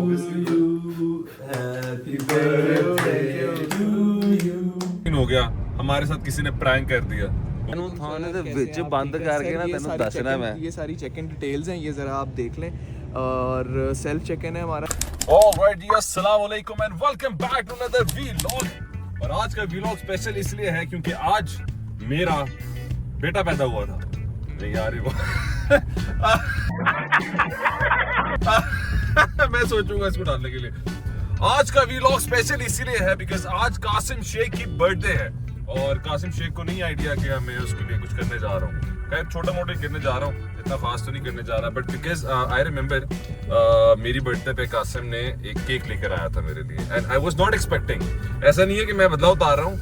you, happy birthday to you। हो गया हमारे साथ किसी ने प्रैंक कर दिया। ਤੈਨੂੰ ਥਾਣੇ ਦੇ ਵਿੱਚ ਬੰਦ ਕਰਕੇ ਨਾ ਤੈਨੂੰ ਦੱਸਣਾ मैं ये सारी चेक इन डिटेल्स हैं, ये जरा आप देख लें। और सेल्फ चेक इन है हमारा। ऑलराइट जी, अस्सलाम वालेकुम and welcome back to another vlog. और आज का व्लॉग स्पेशल इसलिए है क्योंकि आज मेरा बेटा पैदा हुआ था। नहीं यार वो मैं सोचूंगा इसको डालने के लिए। आज का व्लॉग स्पेशल इसीलिए है बिकॉज आज कासिम शेख की बर्थडे है और कासिम शेख को नहीं आइडिया कि मैं उसके लिए कुछ करने जा रहा हूँ। खैर छोटा मोटा करने जा रहा हूँ, इतना खास तो नहीं करने जा रहा, बट बिकॉज आई रिमेम्बर मेरी बर्थडे पे कासिम ने एक केक लेकर आया था मेरे लिए and I was not expecting. ऐसा नहीं है कि मैं बदला उतार रहा हूँ,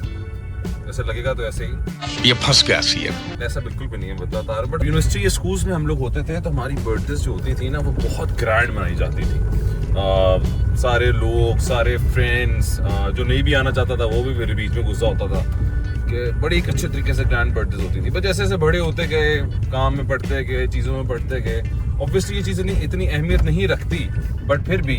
ऐसा लगेगा तो ऐसे ही ये फंस गया सीएम। ऐसा बिल्कुल भी नहीं है, बदला उतार। बट यूनिवर्सिटी या स्कूल्स में हम लोग होते थे तो हमारी बर्थडे जो होती थी ना वो बहुत ग्रैंड मनाई जाती थी। सारे लोग, सारे फ्रेंड्स, जो नहीं भी आना चाहता था वो भी मेरे बीच में गुस्सा होता था कि बड़ी एक अच्छे तरीके से ग्रैंड बर्थडे होती थी। बट जैसे जैसे बड़े होते गए, काम में पढ़ते गए, चीज़ों में पढ़ते गए, ऑब्वियसली ये चीज़ें इतनी अहमियत नहीं रखती, बट फिर भी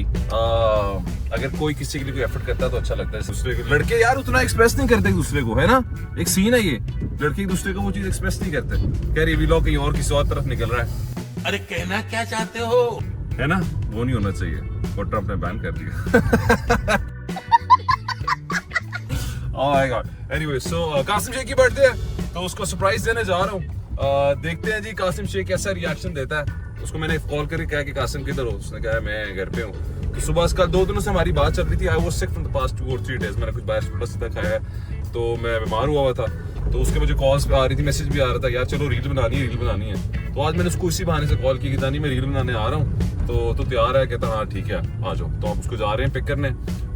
अगर कोई किसी के लिए कोई एफर्ट करता है तो अच्छा लगता है। दूसरे को लड़के यार उतना एक्सप्रेस नहीं करते दूसरे को, है ना, एक सीन है ये, लड़के एक दूसरे को वो चीज़ एक्सप्रेस नहीं करते। खैर ये व्लॉग कहीं और किसी और तरफ निकल रहा है। अरे कहना क्या चाहते हो, है ना, वो नहीं होना चाहिए और ट्रम्प ने बैन कर दिया। Oh my God. Anyway, so Qasim Sheikh की बर्थडे है तो उसको सरप्राइज देने जा रहा हूँ। देखते हैं जी कासिम शेख कैसा रिएक्शन देता है। उसको मैंने कॉल करके कहा कि कासिम किधर हो, उसने कहा मैं घर पे हूँ। तो सुबह का 2 दिनों से हमारी बात चल रही थी। I was sick from the past 2 or 3 days। मैंने कुछ बाहर उल्टा सीधा खाया है तो मैं बीमार हुआ था, तो उसके मुझे कॉल्स आ रही थी, मैसेज भी आ रहा था यार चलो रील बनानी है। तो आज मैंने उसको इसी बहाने से कॉल की कि जानी मैं रील बनाने आ रहा हूँ, तो तैयार है? कहता हाँ ठीक है आ जाओ। तो हम उसको जा रहे हैं पिक करने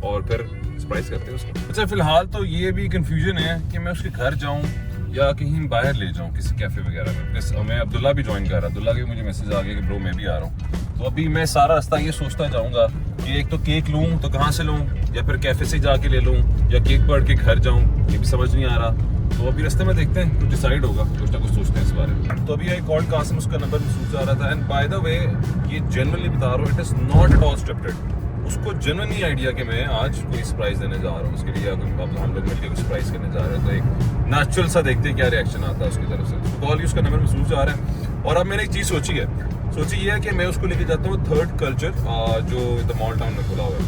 और फिर सरप्राइज करते हैं उसको। अच्छा फिलहाल तो ये भी कंफ्यूजन है कि मैं उसके घर जाऊँ या कहीं बाहर ले जाऊँ किसी कैफे वगैरह में। मैं अब्दुल्ला भी ज्वाइन कर रहा, अब्दुल्ला के मुझे मैसेज आ गया कि ब्रो मैं भी आ रहा हूँ। तो अभी मैं सारा रास्ता ये सोचता जाऊँगा कि एक तो केक लूँ तो कहाँ से लूँ, या फिर कैफे से जाके ले लूँ, या केक पढ़ के घर जाऊँ, ये भी समझ नहीं आ रहा। तो अभी रास्ते में देखते हैं, कुछ डिसाइड होगा, कुछ ना कुछ सोचते हैं इस बारे में। तो अभी आई कॉल्ड कासिम, उसका नंबर महसूस आ रहा था। एंड बाय द वे ये जनरली बता रहा हूँ, it is not at all scripted. उसको जनरली आइडिया कि मैं आज कोई सरप्राइज देने जा रहा हूँ उसके लिए, या हम लोग मिलकर कुछ सरप्राइज करने जा रहे हैं, तो एक नेचुरल सा देखते हैं क्या रिएक्शन आता है उसकी तरफ से। कॉल की उसका नंबर महसूस आ रहा है। और अब मैंने एक चीज़ सोची ये है कि मैं उसको लेके जाता हूँ थर्ड कल्चर जो द मॉल टाउन में खुला हुआ है।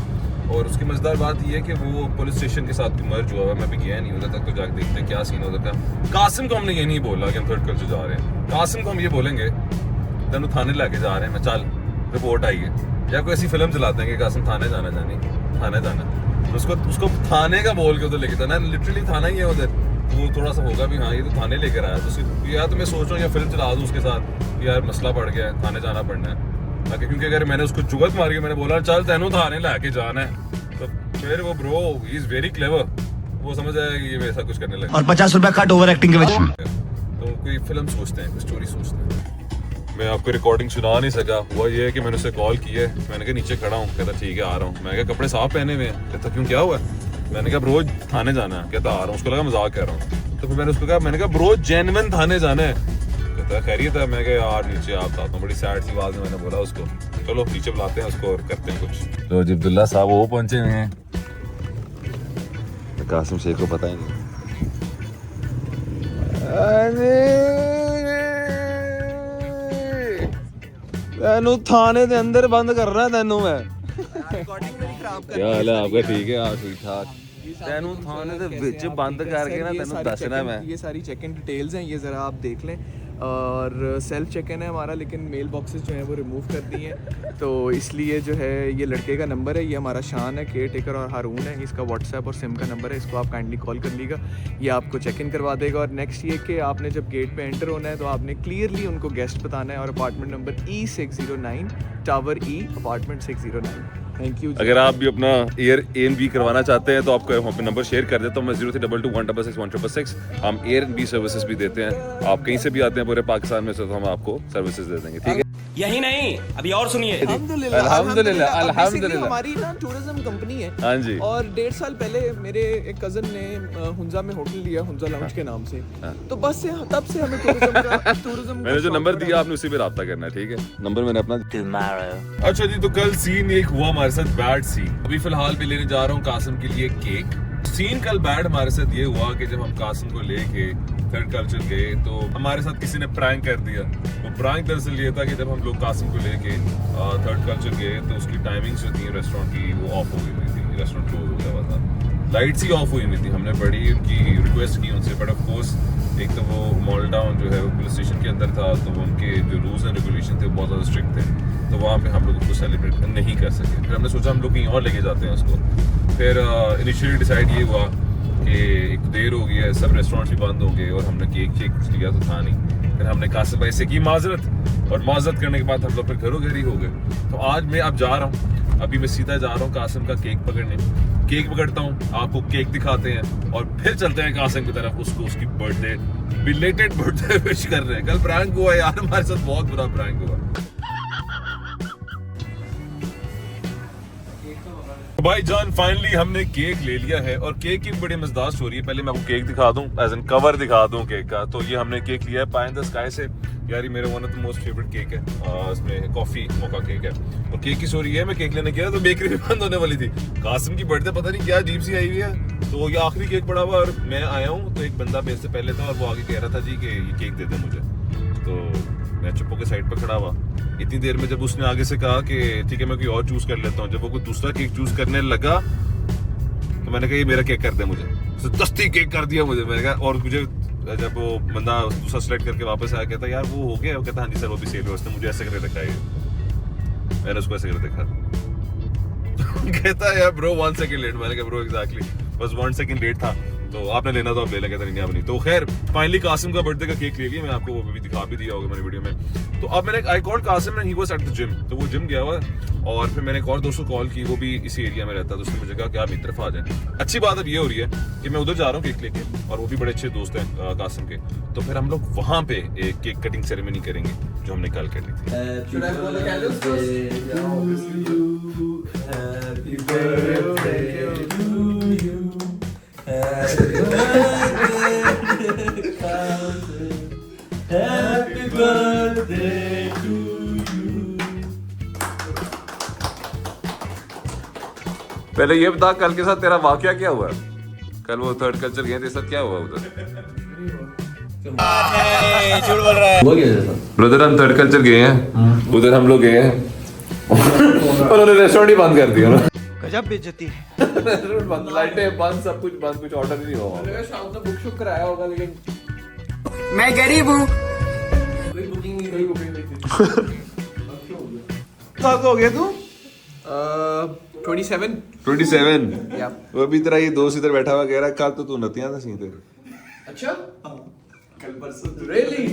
और उसकी मजेदार बात यह है कि वो पुलिस स्टेशन के साथ मर्ज हुआ है। मैं भी गया नहीं उधर तक, तो जाकर देखते हैं क्या सीन होता है। कासिम को हमने ये नहीं बोला कि हम थर्ड कल्चर जा रहे हैं। कासिम को हम ये बोलेंगे तेनू थाने लेके जा रहे हैं, मैं चल रिपोर्ट आई है, या कोई ऐसी फिल्म चलाते हैं कि कासिम थाने जाना, तो उसको थाने का बोल के उधर लेके जाना। लिटरली थाना ही है उधर, तो वो थोड़ा सा होगा भी हाँ ये तो थाने लेकर आया। तो या तो मैं सोच रहा हूँ या फिल्म चला दूँ उसके साथ कि यार मसला पड़ गया है, थाने जाना पड़ना है। ताकि क्योंकि अगर मैंने उसको जुगत मारी, मैंने बोला चल तेनू थाने लेके जाना है, तो फिर वो bro he is very clever, वो समझ आया कि ये वैसा कुछ करने लगा। और 50 रुपया कट ओवर एक्टिंग के वजह। तो कोई फिल्म सोचते हैं, कोई स्टोरी सोचते हैं। मैं आपको रिकॉर्डिंग सुना नहीं सका, हुआ ये है कि मैंने उसे कॉल की है, मैंने कहा नीचे खड़ा हूँ, कहता ठीक है आ रहा हूँ। मैंने कहा कपड़े साफ पहने हुए हैं, कहता क्यों क्या हुआ है? मैंने कहा ब्रो थाने जाना है, कहता आ रहा हूँ। उसको लगा मजाक कर रहा हूँ, तो फिर मैंने उसको कहा, मैंने कहा ब्रो जेन्युइन थाने जाना है, कहता खैरियत है। मैं कहा यार नीचे आप आता हूँ, बड़ी सैड सी आवाज में मैंने बोला उसको, चलो नीचे बुलाते हैं उसको और करते हैं कुछ। तो जी अब्दुल्ला साहब वो पहुंचे हुए हैं, कासिम शेख को पता ही नहीं। तेनू थाने दे अंदर बंद कर रहा है तेनू मैं। क्या हाल है आपका? ठीक है आप ठीक ठाक? ਤੈਨੂੰ ਥਾਣੇ ਦੇ ਵਿੱਚ ਬੰਦ ਕਰਕੇ ਨਾ ਤੈਨੂੰ ਦੱਸਣਾ मैं। ये सारी चेक इन डिटेल्स हैं, ये ज़रा आप देख लें। और सेल्फ चेक इन है हमारा, लेकिन मेल बॉक्सेस जो हैं वो रिमूव कर दिए हैं, तो इसलिए जो है ये लड़के का नंबर है, ये हमारा शान है, केयर टेकर और हारून है, इसका व्हाट्सएप और सिम का नंबर है, इसको आप काइंडली कॉल कर लीजिएगा, ये आपको चेक इन करवा देगा। और नेक्स्ट ये कि आपने जब गेट पे एंटर होना है तो आपने क्लियरली उनको गेस्ट बताना है, और apartment number E609 tower E apartment 609। Thank you. अगर आप भी अपना एयर A&B करवाना चाहते हैं तो आपको अपना नंबर शेयर कर देता हूँ मैं, 0322161616। हम A&B सर्विसेज भी देते हैं, आप कहीं से भी आते हैं पूरे पाकिस्तान में से तो हम आपको सर्विसेज दे देंगे, ठीक है। यही नहीं, अभी और सुनिए। अल्हम्दुलिल्लाह अल्हम्दुलिल्लाह। हमारी ना टूरिज्म कंपनी है। हाँ जी। और 1.5 साल पहले मेरे एक कजन ने हुंजा में होटल लिया, हुंजा लाउंज के नाम से। तो बस से तब से हमें टूरिज्म मैंने जो नंबर दिया आपने उसी पे राब्ता करना है, ठीक है? नंबर मैंने अपना। अच्छा जी, तो कल सीन एक हुआ हमारे साथ बैड सीन। अभी फिलहाल मैं लेने जा रहा हूँ कासिम के लिए केक। सीन कल बैड हमारे साथ ये हुआ कि जब हम कासिम को लेके थर्ड कल्चर गए तो हमारे साथ किसी ने प्रैंक कर दिया। वो प्रैंक दरअसल ये था कि जब हम लोग कासिम को लेके थर्ड कल्चर गए तो उसकी टाइमिंग्स जो थी रेस्टोरेंट की वो ऑफ हो गई थी, रेस्टोरेंट क्लोज हो गया हुआ था, लाइट्स ही ऑफ हुई हुई थी। हमने बड़ी उनकी रिक्वेस्ट की उनसे, बट ऑफ कोर्स एक तो वो मॉल टाउन जो है वो पुलिस स्टेशन के अंदर था, तो उनके जो रूल्स एंड रेगुलेशन थे वो बहुत ज़्यादा स्ट्रिक्ट थे, तो वहाँ पे हम लोग उसको सेलिब्रेट नहीं कर सके। फिर हमने सोचा हम लोग कहीं और लेके जाते हैं उसको। फिर इनिशियली डिसाइड ये हुआ कि एक देर हो गई है, सब रेस्टोरेंट्स भी बंद हो गए और हमने केक कुछ लिया तो था नहीं। फिर हमने कासिम भाई से की माजरत, और माजरत करने के बाद हम लोग फिर घरों घर ही हो गए। तो आज मैं अब जा रहा हूँ, अभी मैं सीधा जा रहा हूँ कासिम का केक पकड़ने। केक पकड़ता हूँ, आपको केक दिखाते हैं और फिर चलते हैं कासिम की तरफ, उसको उसकी बर्थडे बिलेटेड बर्थडे विश कर रहे हैं। कल प्रैंक हुआ यार, हमारे साथ बहुत बुरा प्रैंक हुआ। भाई जान फाइनली हमने केक ले लिया है और केक की बड़ी मजेदार स्टोरी है। पहले मैं आपको केक दिखा दूं, एज एन कवर दिखा दूं केक का। तो ये हमने केक लिया है पाई इन द स्काई से। यार ये मेरा one of the most favourite cake है, इसमें कॉफी मोका केक है। और केक की स्टोरी है, मैं केक लेने गया तो बेकरी भी बंद होने वाली थी। कासिम की बर्थडे पता नहीं क्या अजीब सी आई हुई है, तो ये आखिरी केक पड़ा हुआ और मैं आया हूँ तो एक बंदा मेरे से पहले था और वो आगे कह रहा था जी कि ये केक दे दे मुझे। तो मैं चुप होकर साइड पर खड़ा हुआ। इतनी देर में जब उसने आगे से कहा कि ठीक है मैं कोई और चूज कर लेता हूँ, जब वो कोई दूसरा केक चूज करने लगा तो मैंने कहा ये मेरा केक कर दे मुझे। तो दस्ती केक कर दिया मुझे। मैंने कहा, और मुझे जब वो बंदा दूसरा सेलेक्ट करके वापस आया कहता यार वो हो गया, वो कहता हाँ जी सर वो भी सेल है। उसने मुझे ऐसे करके दिखाया, मैंने उसको ऐसे करके दिखा। कहता यार ब्रो 1 सेकंड लेट। मैंने कहा ब्रो एग्जैक्टली बस 1 सेकंड लेट था, तो आपने लेना तो आप ले लें। कहता नहीं अब नहीं। तो खैर फाइनली कासिम का बर्थडे का केक ले लिया। मैं आपको वो भी दिखा भी दिया होगा मैंने वीडियो में। तो अब मैंने I called Kasim and he was at the gym, तो वो जिम गया हुआ। और फिर मैंने एक और दोस्त को कॉल की, वो भी इसी एरिया में रहता है, तो उसने मुझे कहा कि आप मेरी तरफ आ जाएं। अच्छी बात अब ये हो रही है कि मैं उधर जा रहा हूँ केक लेके, और वो भी बड़े अच्छे दोस्त हैं कासिम के। तो फिर हम लोग वहाँ पे एक केक कटिंग सेरेमनी करेंगे जो हमने कल करनी थी। Happy birthday to you. पहले ये बता कल के साथ तेरा वाकया क्या हुआ? कल वो थर्ड कल्चर गए, तेरे साथ क्या हुआ उधर? झूठ बोल रहा है। ब्रदर हम थर्ड कल्चर गए हैं, उधर हम लोग गए हैं, उन्होंने रेस्टोरेंट ही बंद कर दिया ना। गजब बेइज्जती है। रेस्टोरेंट बंद, लाइटें बंद, सब कुछ बंद, कुछ ऑर्डर ही नहीं हुआ। शाम को बुक शुक कराया होगा, लेकिन मैं गरीब हूँ। कोई बुकिंग नहीं। साल का हो गया तू? 27 या वो भी तेरा ये दोस्त इधर बैठा हुआ कह रहा है कल तो तू नतियां था सीधे। अच्छा कल परसों रियली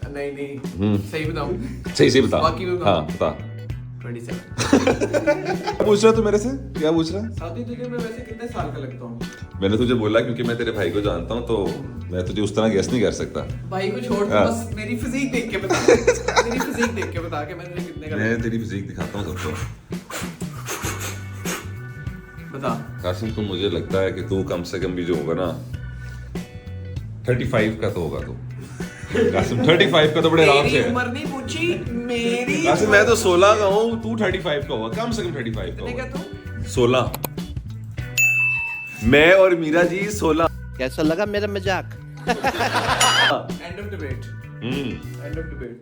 नहीं सही बताऊं? सही बता। बाकी भी हाँ बता। 27 पूछ रहा तू मेरे से? क्या पूछ रहा है? शादी तुझे मैं वैसे कितने साल का लगता हूँ? मैंने तुझे बोला क्योंकि मैं तेरे भाई को जानता हूँ, तो मैं तुझे उस तरह गेस नहीं कर सकता। भाई को छोड़, हाँ। बस मेरी फिजिक देख के बता। मेरी फिजिक देख के बता के मैं तुझे कितने का मैं तेरी फिजिक दिखाता हूँ सबको। बता। कासिम तुम, मुझे लगता है कि तू कम से कम भी जो होगा ना 35 का तो होगा तू। कासिम 35 का तो बड़े आराम से मेरी है। उम्र नहीं पूछी, मेरी कासिम मैं तो 16 का हूँ, तू 35 का होगा, कम से कम 35 का क्या होगा। तू 16। मैं और मीरा जी 16। कैसा लगा मेरा मजाक? End of debate. End of debate.